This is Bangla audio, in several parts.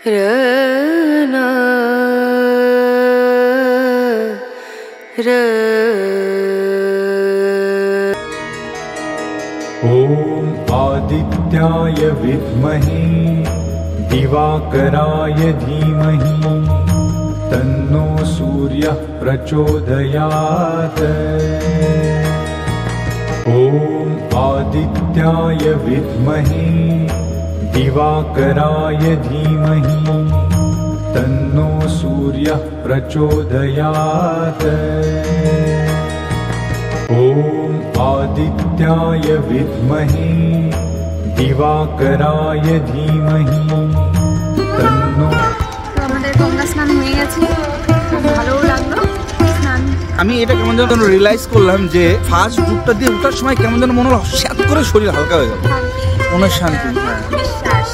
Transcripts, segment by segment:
रना ॐ आदित्याय विद्महे दिवाकराय धीमहि तन्नो सूर्यः प्रचोदयात्। ॐ आदित्याय विद्महे दिवाकराय धीमहि तन्नो सूर्यः प्रचोदयात्। ॐ आदित्याय विद्महे दिवाकराय धीमहि तन्नो। আমাদের গঙ্গা স্নান হয়ে গেছে, খুব ভালো লাগলো স্নান। আমি এটা কেমন যেন রিয়েলাইজ করলাম যে ফার্স্ট ডুবটা দিয়ে ওঠার সময় কেমন যেন মনে হলো স্যাত করে শরীর হালকা হয়ে গেল, মনের শান্তি। বিশ্বাস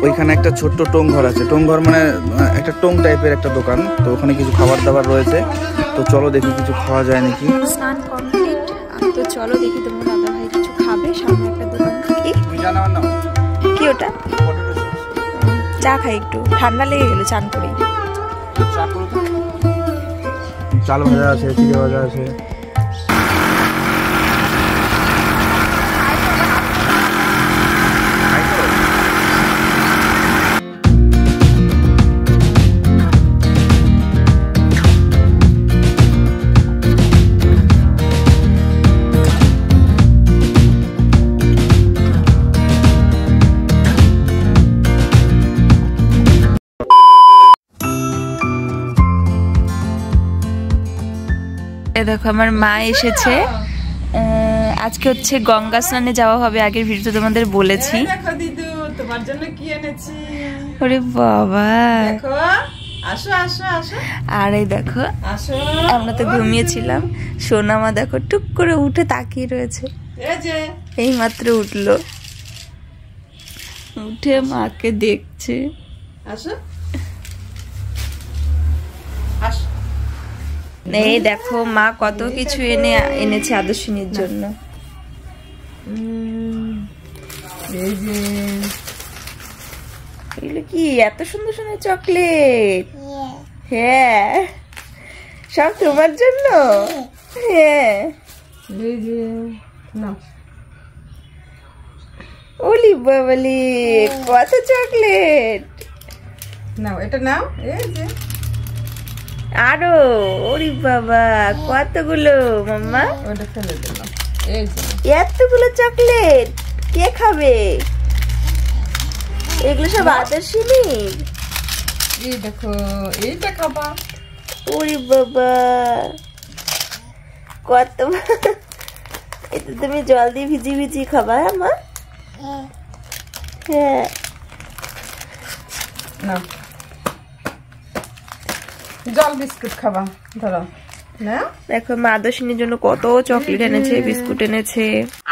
ওইখানে একটা ছোট্ট টোং ঘর আছে, টোং ঘর মানে একটা টোং টাইপের একটা দোকান, তো ওখানে কিছু খাবার দাবার রয়েছে, তো চলো দেখি কিছু খাওয়া যায় নাকি। স্নান কমপ্লিট, তো চলো দেখি তোমার দাদা ভাই কিছু খাবে। সামনে একটা দোকান। কি ওটা? চা খাই, একটু ঠান্ডা লেগে গেল চান করে। চাল ভাজা আছে, চিড়ে ভাজা আছে। দেখো আমার মা এসেছে, আজকে হচ্ছে গঙ্গা স্নানে যাওয়া হবে। আগের ভিডিওতে তোমাদের বলেছি। দেখো দিদু তোমার জন্য কি এনেছি। ওরে বাবা, দেখো আসো আসো আসো। আর এই দেখো আসো, আমরা তো ঘুমিয়েছিলাম, সোনামা দেখো টুক করে উঠে তাকিয়ে রয়েছে। এই যে এই মাত্র উঠলো, উঠে মাকে দেখছে। আসো আসো। এই দেখো মা কত কিছু এনেছে আদর্শিনীর জন্য। এই যে এগুলো কি এত সুন্দর সুন্দর চকলেট? হ্যাঁ, সব তোমার জন্য। হ্যাঁ, এই যে নাও। ওলি বাবলি, কত চকলেট! নাও এটা নাও। এই যে আরো, ওরে বাবা কতগুলো মাম্মা, ওটা ফেলে দিলাম। এই যে এতগুলো চকলেট কে খাবে? এগুলো সব আদর্শিনীর। এই দেখো এইটা খাবা। ওরে বাবা কত! এটা তুমি জল দিয়ে ভিজিয়ে ভিজিয়ে খাবা? হ্যাঁ মা, হ্যাঁ। নাও জল বিস্কুট খাবা, ধরো না। দেখো মা আদর্শিনীর জন্য কত চকলেট এনেছে, বিস্কুট এনেছে।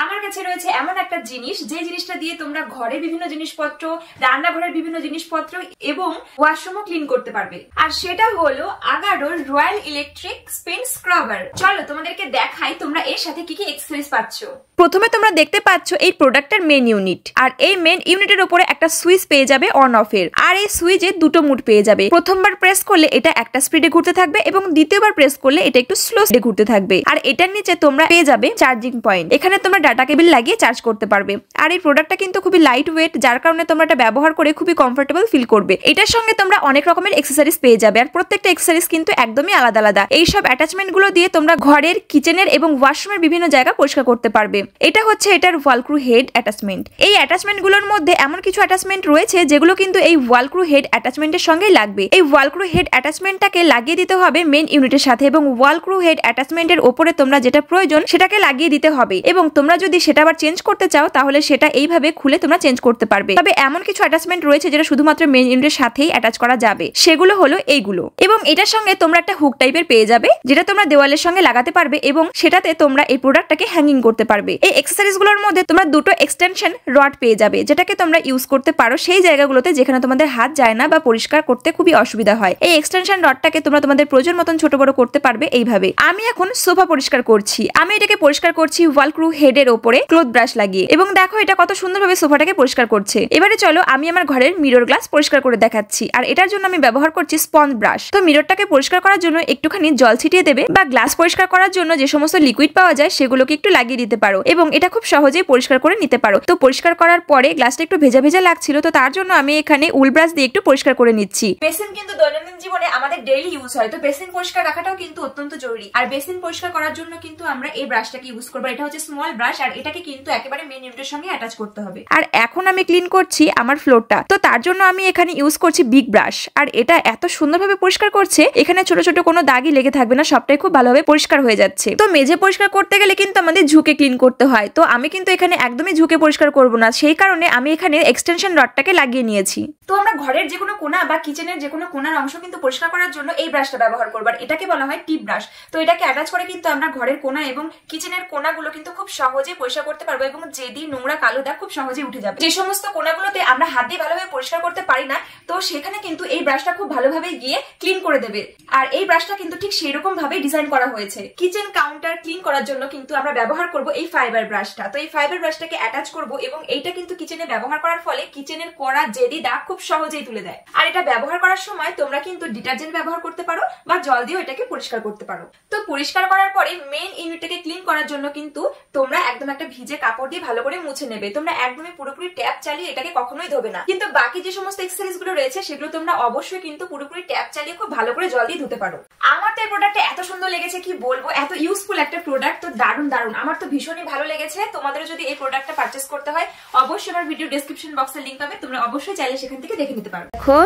আমার কাছে রয়েছে এমন একটা জিনিস, যে জিনিসটা দিয়ে তোমরা ঘরে বিভিন্ন জিনিসপত্র, রান্নাঘরের বিভিন্ন জিনিসপত্র এবং ওয়াশরুমও ক্লিন করতে পারবে। আর সেটা হলো আগাডোর রয়্যাল ইলেকট্রিক স্পিন স্ক্রাবার। চলো তোমাদেরকে দেখাই তোমরা এর সাথে কি কি এক্সেসরিজ পাচ্ছ। প্রথমে তোমরা দেখতে পাচ্ছ এই প্রোডাক্টের মেন ইউনিট, আর এই মেন ইউনিটের উপরে একটা সুইচ পেয়ে যাবে অন অফ এর। আর এই সুইচে দুটো মুড পেয়ে যাবে। প্রথমবার প্রেস করলে এটা একটা স্পিডে ঘুরতে থাকবে এবং দ্বিতীয়বার প্রেস করলে এটা একটু স্লো স্পিডে ঘুরতে থাকবে। আর এটার নিচে তোমরা পেয়ে যাবে চার্জিং পয়েন্ট, এখানে তোমরা ডাটা কেবল লাগিয়ে চার্জ করতে পারবে। আর এই প্রোডাক্টটা কিন্তু খুবই লাইট ওয়েট, যার কারণে তোমরা এটা ব্যবহার করে খুবই কমফোর্টেবল ফিল করবে। এটার সঙ্গে তোমরা অনেক রকমের এক্সেসরিজ পেয়ে যাবে, আর প্রত্যেকটা এক্সেসরিজ কিন্তু একদমই আলাদা আলাদা। এই সব অ্যাটাচমেন্ট গুলো দিয়ে তোমরা ঘরের, কিচেনের এবং ওয়াশরুমের বিভিন্ন জায়গা পরিষ্কার করতে পারবে। এটা হচ্ছে এটার ওয়ালক্রু হেড অ্যাটাচমেন্ট। এই অ্যাটাচমেন্ট গুলোর মধ্যে এমন কিছু অ্যাটাচমেন্ট রয়েছে যেগুলো কিন্তু এই ওয়ালক্রু হেড অ্যাটাচমেন্টের সঙ্গেই লাগবে। এই ওয়ালক্রু হেড অ্যাটাচমেন্টটাকে লাগিয়ে দিতে হবে মেন ইউনিটের সাথে, এবং ওয়ালক্রু হেড অ্যাটাচমেন্টের উপরে তোমরা যেটা প্রয়োজন সেটাকে লাগিয়ে দিতে হবে। এবং তোমরা যদি সেটা আবার চেঞ্জ করতে চাও তাহলে সেটা এইভাবে খুলে তোমরা চেঞ্জ করতে পারবে। তবে এমন কিছু অ্যাটাচমেন্ট রয়েছে যেটা শুধুমাত্র মেন ইউনিটের সাথেই অ্যাটাচ করা যাবে, সেগুলো হলো এইগুলো। এবং এটার সঙ্গে তোমরা একটা হুক টাইপের পেয়ে যাবে, যেটা তোমরা দেওয়ালের সঙ্গে লাগাতে পারবে এবং সেটাতে তোমরা এই প্রোডাক্টটাকে হ্যাঙ্গিং করতে পারবে। এই অ্যাক্সেসরিজগুলোর মধ্যে তোমরা দুটো এক্সটেনশন রড পেয়ে যাবে, যেটাকে তোমরা ইউজ করতে পারো সেই জায়গাগুলোতে যেখানে তোমাদের হাত যায় না বা পরিষ্কার করতে খুবই অসুবিধা হয়। এই এক্সটেনশন রডটাকে তোমরা তোমাদের প্রয়োজন মতন ছোট বড় করতে পারবে এইভাবে। আমি এখন সোফা পরিষ্কার করছি। আমি এটাকে পরিষ্কার করছি ওয়ালক্রু হেডের ওপরে ক্লথ ব্রাশ লাগিয়ে, এবং দেখো এটা কত সুন্দরভাবে সোফাটাকে পরিষ্কার করছে। এবারে চলো আমি আমার ঘরের মিরর গ্লাস পরিষ্কার করে দেখাচ্ছি, আর এটার জন্য আমি ব্যবহার করছি স্পঞ্জ ব্রাশ। তো মিররটাকে পরিষ্কার করার জন্য একটুখানি জল ছিটিয়ে দেবে, বা গ্লাস পরিষ্কার করার জন্য যে সমস্ত লিকুইড পাওয়া যায় সেগুলোকে একটু লাগিয়ে দিতে পারো, এবং এটা খুব সহজেই পরিষ্কার করে নিতে পারো। তো পরিষ্কার করার পরে গ্লাসটা একটু ভেজা ভেজা লাগছিল, তো তার জন্য আমি এখানে উল ব্রাশ দিয়ে একটু পরিষ্কার করে নিচ্ছি। বেসিন কিন্তু দৈনন্দিন জীবনে আমাদের ডেইলি ইউজ হয়, তো বেসিন পরিষ্কার রাখাটাও কিন্তু অত্যন্ত জরুরি। আর বেসিন পরিষ্কার করার জন্য কিন্তু আমরা এই ব্রাশটাকে ইউজ করবো। এটা হচ্ছে স্মল ব্রাশ, আর এটাকে কিন্তু একেবারে মেন ইউনিটের সঙ্গে অ্যাটাচ করতে হবে। আর এখন আমি ক্লিন করছি আমার ফ্লোরটা, তো তার জন্য আমি এখানে ইউজ করছি বিগ ব্রাশ, আর এটা এত সুন্দরভাবে পরিষ্কার করছে, এখানে ছোট ছোট কোনো দাগই লেগে থাকবে না, সবটাই খুব ভালোভাবে পরিষ্কার হয়ে যাচ্ছে। তো মেঝে পরিষ্কার করতে গেলে কিন্তু আমাদের ঝুঁকে ক্লিন করতে হয়, তো আমি কিন্তু এখানে একদমই ঝুঁকে পরিষ্কার করব না, সেই কারণে আমি এখানে এক্সটেনশন রডটাকে লাগিয়ে নিয়েছি। তো আমরা ঘরের যে কোনো কোণা বা কিচেনের যে কোনো কোণার অংশ কিন্তু পরিষ্কার করার জন্য এই ব্রাশটা ব্যবহার করব, আর এটাকে বলা হয় টিপ ব্রাশ। তো এটাকে অ্যাটাচ করে কিন্তু আমরা ঘরের কোণা এবং কিচেনের কোণাগুলো কিন্তু খুব সহজে পরিষ্কার করতে পারবো, এবং যেদি নোংরা কালো দাগ খুব সহজে উঠে যাবে। যে সমস্ত কোণাগুলোতে আমরা হাত দিয়ে ভালোভাবে পরিষ্কার করতে পারি না, তো সেখানে কিন্তু এই ব্রাশটা খুব ভালোভাবে গিয়ে ক্লিন করে দেবে। আর এই ব্রাশটা কিন্তু ঠিক সেই রকম ভাবে ডিজাইন করা হয়েছে। কিচেন কাউন্টার ক্লিন করার জন্য কিন্তু আমরা ব্যবহার করব এই ফাইবার ব্রাশটা। তো এই ফাইবার ব্রাশটাকে অ্যাটাচ করব, এবং এইটা কিন্তু কিচেনে ব্যবহার করার ফলে কিচেনের কড়া জেদি দাগ খুব সহজেই তুলে দেয়। আর এটা ব্যবহার করার সময় তোমরা কিন্তু ডিটারজেন্ট ব্যবহার করতে পারো বা জল দিয়েও এটাকে পরিষ্কার করতে পারো। তো পরিষ্কার করার পরে মেইন ইউনিটটাকে ক্লিন করার জন্য কিন্তু তোমরা একদম একটা ভিজে কাপড় দিয়ে ভালো করে মুছে নেবে। তোমরা একদমই পুরোপুরি ট্যাপ চালিয়ে এটাকে কখনোই ধোবে না, কিন্তু বাকি যে সমস্ত এক্সেসরিজ গুলো রয়েছে সেগুলো তোমরা অবশ্যই কিন্তু পুরোপুরি ট্যাপ চালিয়ে খুব ভালো করে জল দিয়ে ধুতে পারো। আমার তো এই প্রোডাক্টটা এত সুন্দর লেগেছে কি বলবো, এত ইউজফুল একটা প্রোডাক্ট, তো দারুণ দারুণ, আমার তো ভীষণই ভালো লেগেছে। তোমাদের যদি এই প্রোডাক্টটা পারচেস করতে হয় অবশ্যই আমার ভিডিও ডেসক্রিপশন বক্সের লিংক পাবে, তোমরা অবশ্যই চাইলে সেখান থেকে দেখে নিতে পারো। দেখো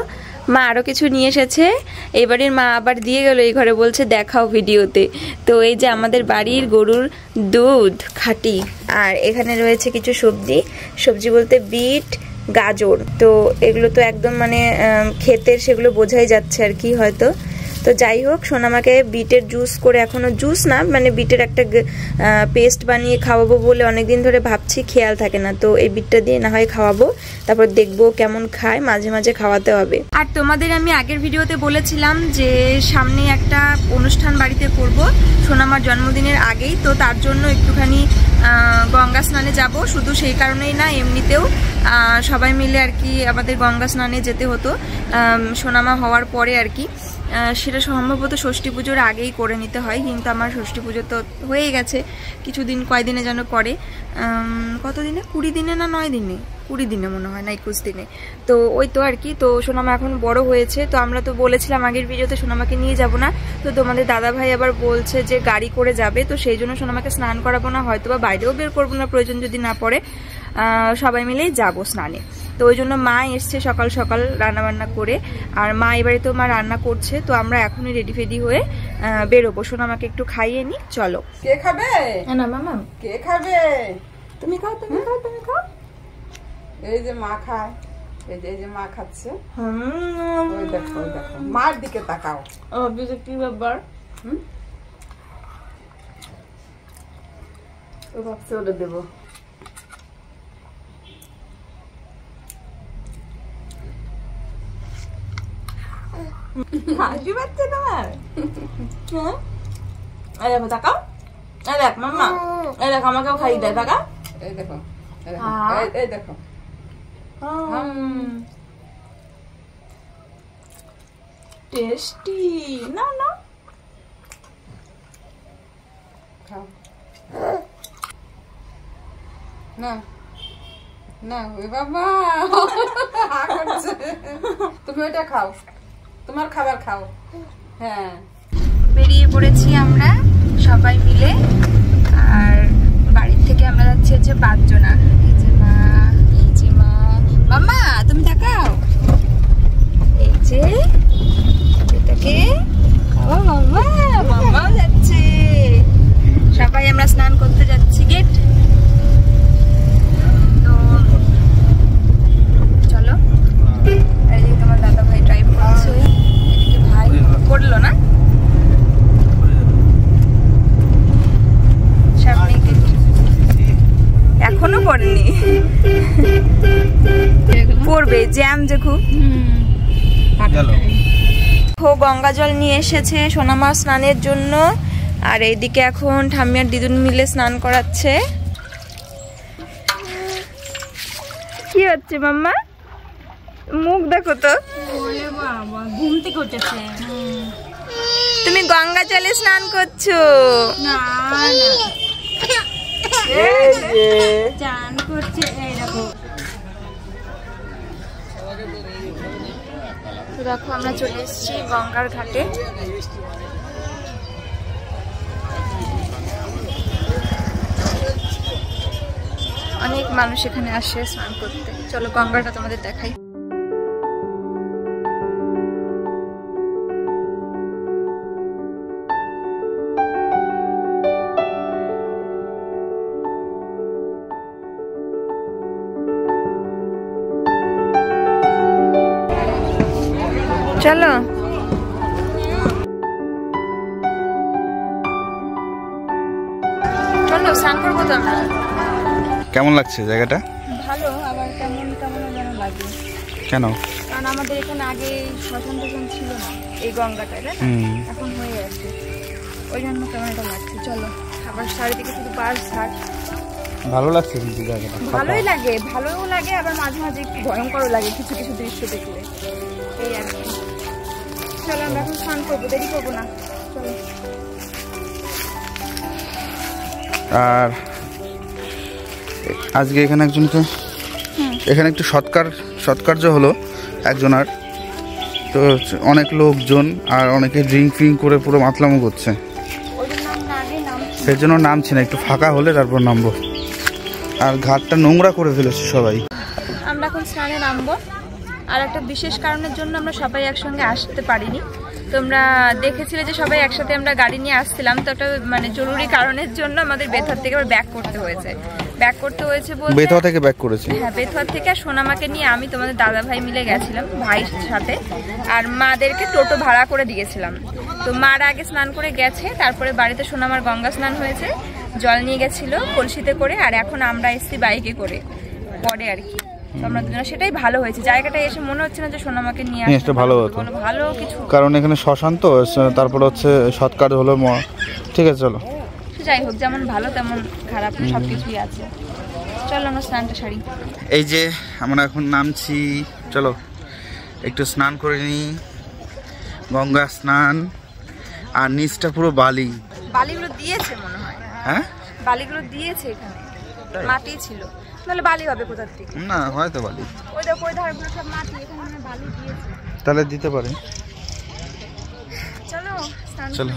মা আরো কিছু নিয়ে এসেছে, এবারের মা আবার দিয়ে গেল এই ঘরে, বলছে দেখাও ভিডিওতে। তো এই যে আমাদের বাড়ির গরুর দুধ খাঁটি, আর এখানে রয়েছে কিছু সবজি, সবজি বলতে বিট গাজর, তো এগুলো তো একদম মানে ক্ষেতের, সেগুলো বোঝাই যাচ্ছে আর কি হয়তো। তো যাই হোক, সোনামাকে বিটের জুস করে, এখনো জুস না মানে বিটের একটা পেস্ট বানিয়ে খাওয়াবো বলে অনেকদিন ধরে ভাবছি, খেয়াল থাকে না। তো এই বিটটা দিয়ে না হয় খাওয়াবো, তারপর দেখবো কেমন খায়, মাঝে মাঝে খাওয়াতে হবে। আর তোমাদের আমি আগের ভিডিওতে বলেছিলাম যে সামনে একটা অনুষ্ঠান বাড়িতে করব সোনামার জন্মদিনের আগেই, তো তার জন্য একটুখানি গঙ্গা স্নানে যাব। শুধু সেই কারণেই না, এমনিতেও সবাই মিলে আর কি আমাদের গঙ্গা স্নানে যেতে হতো সোনামা হওয়ার পরে আর কি। সেটা সম্ভবত ষষ্ঠী পুজোর আগেই করে নিতে হয়, কিন্তু আমার ষষ্ঠী পুজো তো হয়ে গেছে কিছুদিন, কয়দিনে যেন করে, কত দিনে, 20 দিনে না 9 দিনে, 20 দিনে মনে হয় না 21 দিনে। তো ওই তো আর কি। তো সোনামা এখন বড় হয়েছে, তো আমরা তো বলেছিলাম আগের ভিডিওতে সোনামাকে নিয়ে যাব না, তো তোমাদের দাদা ভাই আবার বলছে যে গাড়ি করে যাবে, তো সেই জন্য সোনামাকে স্নান করাবো না, হয়তো বা বাইরেও বের করবো না প্রয়োজন যদি না পড়ে, সবাই মিলেই যাবো স্নানে। তো ওই জন্য মা এসছে সকাল সকাল রান্না বান্না করে, আর মা এবারে তো মা রান্না করছে, তো আমরা এখনই রেডি ফেডি হয়ে বেরোবো। সোনামাকে একটু খাইয়ে নি, চলো। কে খাবে না মামা, কে খাবে? তুমি খাও, তুমি খাও, তুমি খাও। এই যে মা খায়, এই যে মা খাচ্ছে। ওই দেখো, ওই দেখো, মার দিকে তাকাও। কি ব্যাপার? ও ভাবছে ওটা দেবো। হাসি পাচ্ছে তোমার? এই দেখো তাকাও, এই দেখ মাম্মা, এই দেখ আমাকেও খাইয়ে দেয়, তাকা। এই দেখো, এই দেখো, টেস্টি। না না খাও না না, ওই বাবা তুমি ওইটা খাও, তোমার খাবার খাও। হ্যাঁ, বেরিয়ে পড়েছি আমরা সবাই মিলে, আর বাড়ির থেকে আমরা যাচ্ছি হচ্ছে 5 জনা। এই যে মা, এই যে মা, মাম্মা তুমি তাকাও, এই যে এটাকে মাম্মা, মাম্মাও যাচ্ছে, সবাই আমরা স্নান করতে যাচ্ছি। গেট তো চলো, এই যে তোমার দাদা ভাই ড্রাইভ করছে, এদিকে ভাই করলো না, সামনে পড়বে, জ্যাম যে খুব। ও গঙ্গা জল নিয়ে এসেছে সোনামা স্নানের জন্য, আর এইদিকে এখন ঠাম্মি আর দিদুন মিলে স্নান করাচ্ছে। কি হচ্ছে মাম্মা? মুখ দেখো তো, ঘুম থেকে উঠেছে। তুমি গঙ্গা জলে স্নান করছো? না চান করছে। এই দেখো দেখো আমরা চলে এসেছি গঙ্গার ঘাটে। অনেক মানুষ এখানে আসে স্নান করতে। চলো গঙ্গাটা তোমাদের দেখাই। চলো চলো স্নান করবো তো আমরা। কেমন লাগছে জায়গাটা? ভালো, আবার কেমন কেমন যেন লাগে। কেন? কারণ আমাদের এখানে আগে শ্মশান টশান ছিল না এই গঙ্গাটা, এখন হয়ে আছে, ওই জন্য কেমন এটা লাগছে। চলো আবার চারিদিকে শুধু বাস ঘাট। ভালো লাগছে কিন্তু জায়গাটা। ভালোই লাগে, ভালোও লাগে, আবার মাঝে মাঝে একটু ভয়ঙ্করও লাগে কিছু কিছু দৃশ্য দেখলে, এই আর কি। চলো আমরা এখন স্নান করবো, দেরি করবো না, চলো। আর আজকে এখানে একজনকে, এখানে একটু সৎকার্য হলো একজনার, তো অনেক লোকজন আর অনেকে ড্রিঙ্ক ফ্রিঙ্ক করে পুরো মাতলামো করছে, সেই জন্য নামছি না, একটু ফাঁকা হলে তারপর নামবো। আর ঘাটটা নোংরা করে ফেলেছে সবাই। আমরা এখন স্নানে নামবো, আর একটা বিশেষ কারণের জন্য আমরা সবাই একসঙ্গে আসতে পারিনি। তোমরা দেখেছিলে যে সবাই একসাথে আমরা গাড়ি নিয়ে আসছিলাম, তো একটা মানে জরুরি কারণের জন্য আমাদের বেথুয়া থেকে আবার ব্যাক করতে হয়েছে। বলতে বেথুয়া থেকে ব্যাক করেছি। হ্যাঁ, বেথুয়া থেকে সোনামাকে নিয়ে আমি তোমাদের দাদা ভাই মিলে গেছিলাম ভাইয়ের সাথে, আর মাদেরকে টোটো ভাড়া করে দিয়েছিলাম। তো মারা আগে স্নান করে গেছে, তারপরে বাড়িতে সোনামার গঙ্গা স্নান হয়েছে, জল নিয়ে গেছিল কলসিতে করে, আর এখন আমরা এসেছি বাইকে করে পরে আর কি। আমরা দুজনে সেটাই ভালো হয়েছে, জায়গাটা এসে মনে হচ্ছে না যে সোনামাকে নিয়ে আসতে ভালো হতো, ভালো কিছু, কারণ এখানে শ্মশান তো, তারপর হচ্ছে সৎকার হলো। ঠিক আছে চলো, যাই হোক, যেমন ভালো তেমন খারাপ সবকিছুই আছে। চলো আমরা স্নানটা সারি। এই যে আমরা এখন নামছি, চলো একটু স্নান করে নিই, গঙ্গা স্নান। আর নিচটা পুরো বালি, বালিগুলো দিয়েছে মনে হয়। হ্যাঁ বালিগুলো দিয়েছে, এখানে মাটি ছিল, তাহলে বালি হবে কোথা থেকে? না হয়তো বালি, ওই দেখো ওই ধারগুলো সব মাটি, এখানে মানে বালি দিয়েছে, তাহলে দিতে পারে। চলো স্নান চলো।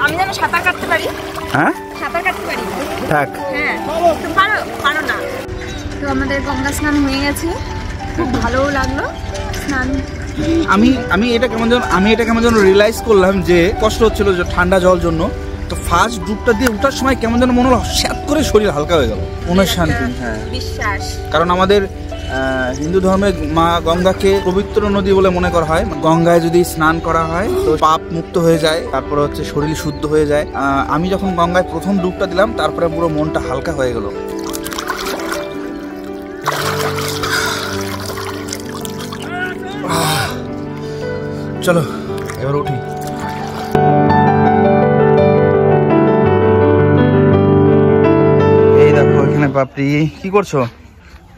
আমি যেন সাঁতার কাটতে পারি। হ্যাঁ সাঁতার কাটতে পারি। থাক। হ্যাঁ তো পারো না। তো আমাদের গঙ্গা স্নান হয়ে গেছে, খুব ভালোও লাগলো স্নান। আমি এটা কেমন যেন রিয়েলাইজ করলাম যে কষ্ট হচ্ছিল যে ঠান্ডা জল জন্য। তো ফার্স্ট ডুবটা দিয়ে ওঠার সময় কেমন যেন মনে হলো স্যাত করে শরীর হালকা হয়ে গেল, মনের শান্তি। হ্যাঁ বিশ্বাস, কারণ আমাদের হিন্দু ধর্মে মা গঙ্গাকে পবিত্র নদী বলে মনে করা হয়। গঙ্গায় যদি স্নান করা হয় তো পাপ মুক্ত হয়ে যায়, তারপরে হচ্ছে শরীর শুদ্ধ হয়ে যায়। আমি যখন গঙ্গায় প্রথম ডুবটা দিলাম তারপরে পুরো মনটা হালকা হয়ে গেল। চলো এবার উঠি। এই দেখো এখানে পাপড়ি, কি করছো?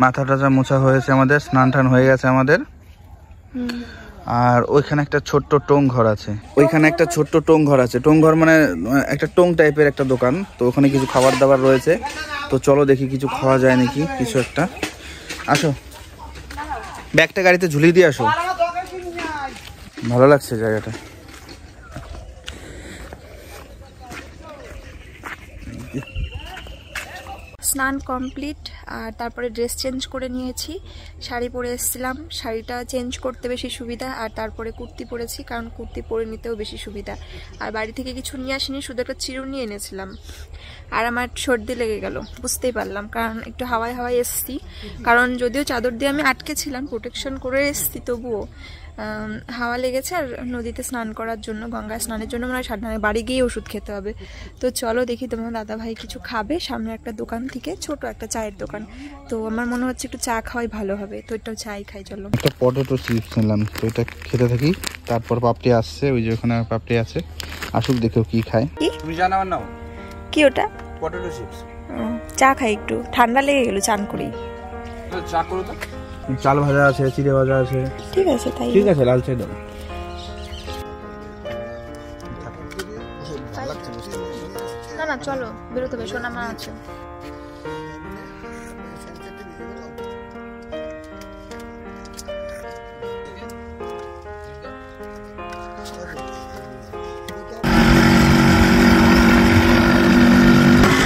মাথা টাথা মোছা হয়েছে আমাদের, স্নান টান হয়ে গেছে আমাদের। আর ওইখানে একটা ছোট্ট টোং ঘর আছে, ওইখানে একটা ছোট্ট টোং ঘর আছে। টোং ঘর মানে একটা টোং টাইপের একটা দোকান, তো ওখানে কিছু খাবার দাবার রয়েছে। তো চলো দেখি কিছু খাওয়া যায় নাকি কিছু একটা। আসো, ব্যাগটা গাড়িতে ঝুলিয়ে দিয়ে আসো। ভালো লাগছে জায়গাটা। স্নান কমপ্লিট, আর তারপরে ড্রেস চেঞ্জ করে নিয়েছি। শাড়ি পরে এসেছিলাম, শাড়িটা চেঞ্জ করতে বেশি সুবিধা, আর তারপরে কুর্তি পরেছি কারণ কুর্তি পরে নিতেও বেশি সুবিধা। আর বাড়ি থেকে কিছু নিয়ে আসিনি, শুধু একটা চিরুনি এনেছিলাম। আর আমার সর্দি লেগে গেল, বুঝতেই পারলাম, কারণ একটু হাওয়ায় হাওয়ায় এসছি। কারণ যদিও চাদর দিয়ে আমি আটকে ছিলাম, প্রোটেকশন করে এসছি, তবুও হাওয়া লেগেছে। আর নদীতে স্নান করার জন্য, গঙ্গায় স্নানের জন্য মানে সাবধানে বাড়ি গিয়ে ওষুধ খেতে হবে। তো চলো দেখি, তোমার দাদা ভাই কিছু খাবে সামনে একটা দোকান থেকে, ছোট একটা চায়ের দোকান। তো আমার মনে হচ্ছে একটু চা খাওয়াই ভালো হবে, তো একটু চাই খাই। চলো, একটা পটেটো চিপস নিলাম, তো এটা খেতে থাকি। তারপর পাপড়ি আসছে, ওই যে ওখানে পাপড়ি আছে, আসুক দেখো কি খায়। তুমি জানো না কি ওটা? Potato chips. চা খাই, একটু ঠান্ডা লেগে গেল চান করি। চা করো তো। চাল ভাজা আছে, চিড়ে ভাজা আছে। ঠিক আছে তাই, ঠিক আছে, লাল চাই দাও। না না চলো বেরোতে হবে, সোনা মা আছে।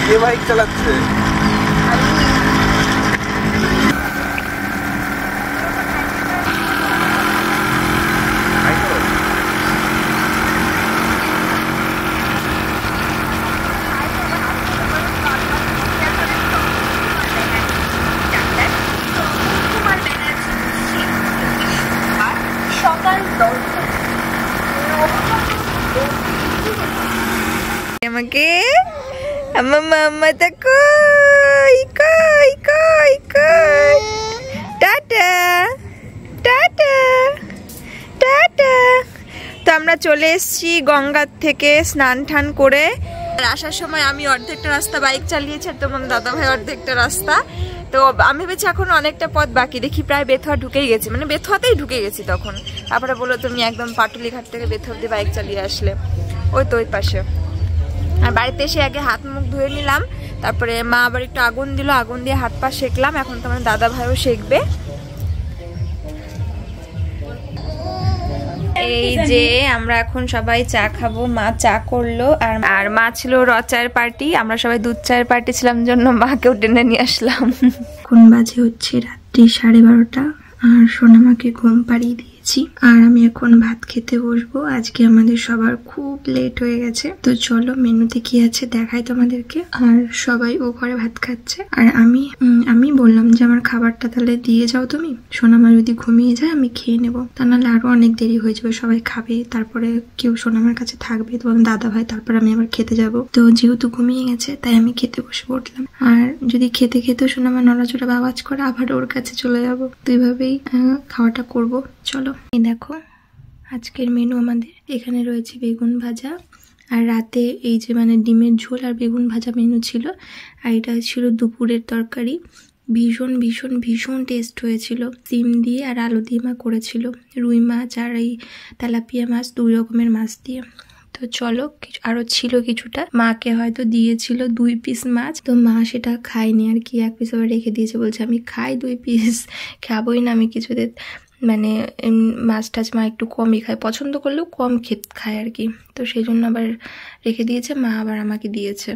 কে বাইক চালাচ্ছে? আমাকে আমার মামাটা কই কই কই কই, টাটা টাটা টাটা। তো আমরা চলে এসেছি গঙ্গার থেকে স্নান টান করে। আর আসার সময় আমি অর্ধেকটা রাস্তা বাইক চালিয়েছি, আর তোমার দাদা ভাই অর্ধেকটা রাস্তা। তো আমি ভেবেছি এখন অনেকটা পথ বাকি, দেখি প্রায় বেথুয়া ঢুকেই গেছি, মানে বেথুয়াতেই ঢুকে গেছি তখন। তারপরে বললো তুমি একদম পাটুলি ঘাট থেকে বেথুয়া অব্দি বাইক চালিয়ে আসলে, ওই তো ওই পাশে। আর বাড়িতে এসে আগে হাত মুখ ধুয়ে নিলাম, তারপরে মা আবার একটু আগুন দিল, আগুন দিয়ে হাত পা সেঁকলাম। এখন তোমার দাদা ভাইও সেঁকবে। এই যে আমরা এখন সবাই চা খাবো, মা চা করলো। আর মা ছিল র চায়ের পার্টি, আমরা সবাই দুধ চায়ের পার্টি ছিলাম, জন্য মাকেও টেনে নিয়ে আসলাম। কোন বাজে হচ্ছে রাত্রি 12:30, আর সোনামাকে ঘুম পাড়িয়ে দিয়েছি। আর আমি এখন ভাত খেতে বসবো। আজকে আমাদের সবার খুব লেট হয়ে গেছে, তো চলো মেনুতে কি আছে দেখাই তোমাদেরকে। আর সবাই ও ঘরে ভাত খাচ্ছে, আর আমি বললাম যে আমার খাবারটা তাহলে দিয়ে যাও তুমি, সোনামা যদি ঘুমিয়ে যায় আমি খেয়ে নেবো, তা নাহলে আরো অনেক দেরি হয়ে যাবে, সবাই খাবে, তারপরে কেউ সোনামার কাছে থাকবে, তো দাদা ভাই, তারপর আমি আবার খেতে যাব। তো যেহেতু ঘুমিয়ে গেছে তাই আমি খেতে বসে পড়লাম। আর যদি খেতে খেতেও সোনামা নড়াচড়া আওয়াজ করে, আবার ওর কাছে চলে যাবো। তো এইভাবেই খাওয়াটা করব। চলো, এই দেখো আজকের মেনু আমাদের। এখানে রয়েছে বেগুন ভাজা, আর রাতে এই যে মানে ডিমের ঝোল আর বেগুন ভাজা মেনু ছিল। আর এটা ছিল দুপুরের তরকারি, ভীষণ ভীষণ ভীষণ টেস্ট হয়েছিল। সিম দিয়ে আর আলু দিয়ে মা করেছিল, রুই মাছ আর এই তেলাপিয়া মাছ, 2 রকমের মাছ দিয়ে। তো চলো, আরো ছিল কিছুটা, মাকে হয়তো দিয়েছিল 2 পিস মাছ, তো মা সেটা খায়নি আর কি, 1 পিস আবার রেখে দিয়েছে, বলছে আমি খাই 2 পিস, খাবোই না আমি কিছুতে। মানে মাছ টাছ মা একটু কমই খায়, পছন্দ করলেও কম খায় আর কি, তো সেই জন্য আবার রেখে দিয়েছে, মা আবার আমাকে দিয়েছে।